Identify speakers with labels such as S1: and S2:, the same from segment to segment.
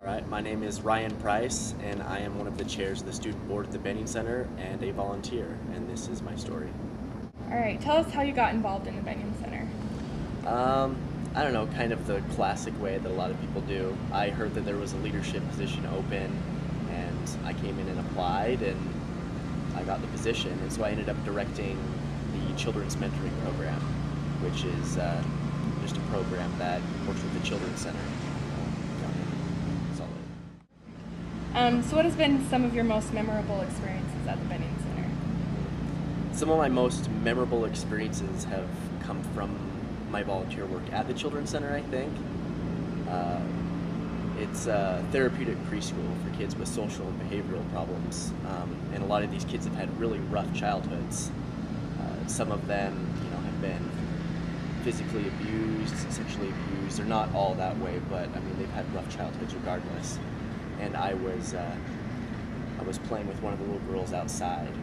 S1: All right, my name is Ryan Price, and I am one of the chairs of the student board at the Bennion Center and a volunteer, and this is my story.
S2: All right, tell us how you got involved in the Bennion Center.
S1: I don't know, kind of the classic way that a lot of people do. I heard that there was a leadership position open, and I came in and applied, and I got the position, and so I ended up directing the Children's Mentoring Program, which is just a program that works with the Children's Center.
S2: So what has been some of your most memorable experiences at the Bennion Center?
S1: Some of my most memorable experiences have come from my volunteer work at the Children's Center, I think. It's a therapeutic preschool for kids with social and behavioral problems, and a lot of these kids have had really rough childhoods. Some of them, have been physically abused, sexually abused. They're not all that way, but I mean, they've had rough childhoods regardless. And I was playing with one of the little girls outside,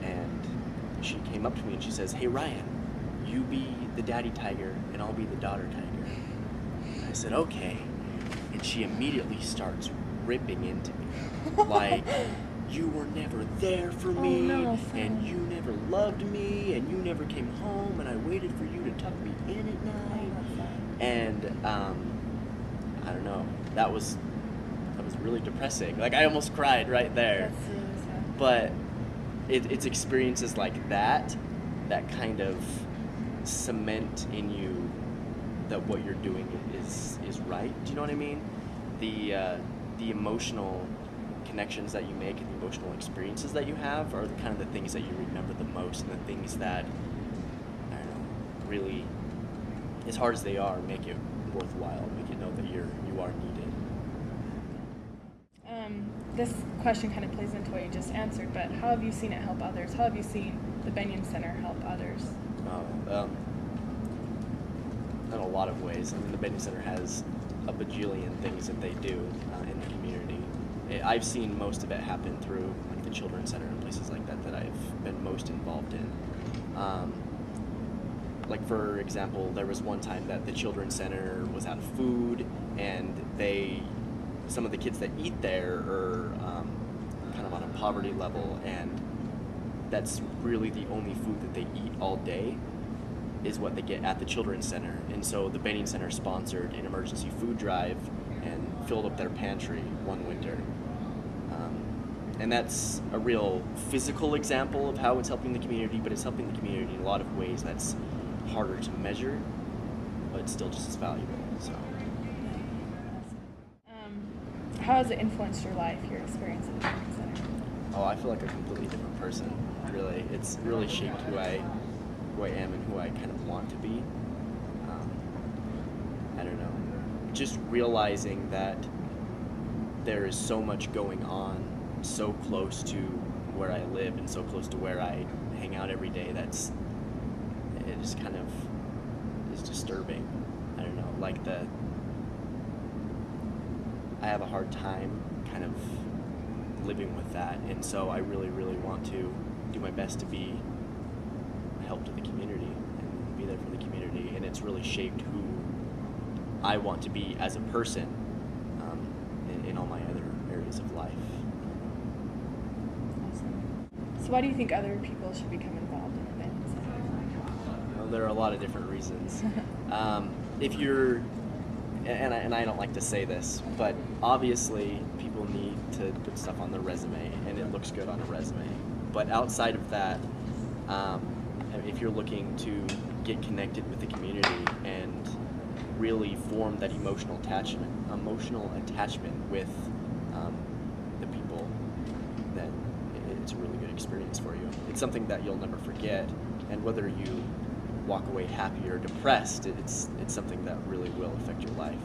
S1: and she came up to me and she says, "Hey Ryan, you be the daddy tiger and I'll be the daughter tiger." And I said, "Okay." And she immediately starts ripping into me, like, "You were never there for me, and you never loved me, and you never came home, and I waited for you to tuck me in at night." And I don't know, that was really depressing. Like, I almost cried right there.
S2: That's really sad.
S1: But it's experiences like that kind of cement in you that what you're doing is right. Do you know what I mean? The emotional connections that you make and the emotional experiences that you have are the kind of the things that you remember the most, and the things that, I don't know, really, as hard as they are, make it worthwhile, make it know that you are needed.
S2: This question kind of plays into what you just answered, but how have you seen it help others? How have you seen the Bennion Center help others?
S1: In a lot of ways. I mean, the Bennion Center has a bajillion things that they do in the community. I've seen most of it happen through like the Children's Center and places like that I've been most involved in. Like, for example, there was one time that the Children's Center was out of food, and some of the kids that eat there are kind of on a poverty level, and that's really the only food that they eat all day is what they get at the Children's Center. And so the Bennion Center sponsored an emergency food drive and filled up their pantry one winter. And that's a real physical example of how it's helping the community, but it's helping the community in a lot of ways that's harder to measure, but it's still just as valuable. So.
S2: How has it influenced your life, your experience at the Bennion Center?
S1: Oh, I feel like a completely different person, really. It's really shaped who I am and who I kind of want to be. I don't know. Just realizing that there is so much going on so close to where I live and so close to where I hang out every day, it just kind of is disturbing. I don't know, like I have a hard time kind of living with that, and so I really, really want to do my best to be a help to the community and be there for the community, and it's really shaped who I want to be as a person in all my other areas of life.
S2: Awesome. So why do you think other people should become involved in the Bennion Center?
S1: Well, there are a lot of different reasons. If you're and I don't like to say this, but obviously people need to put stuff on their resume, and it looks good on a resume. But outside of that, if you're looking to get connected with the community and really form that emotional attachment with the people, then it's a really good experience for you. It's something that you'll never forget, and whether you walk away happy or depressed, it's something that really will affect your life.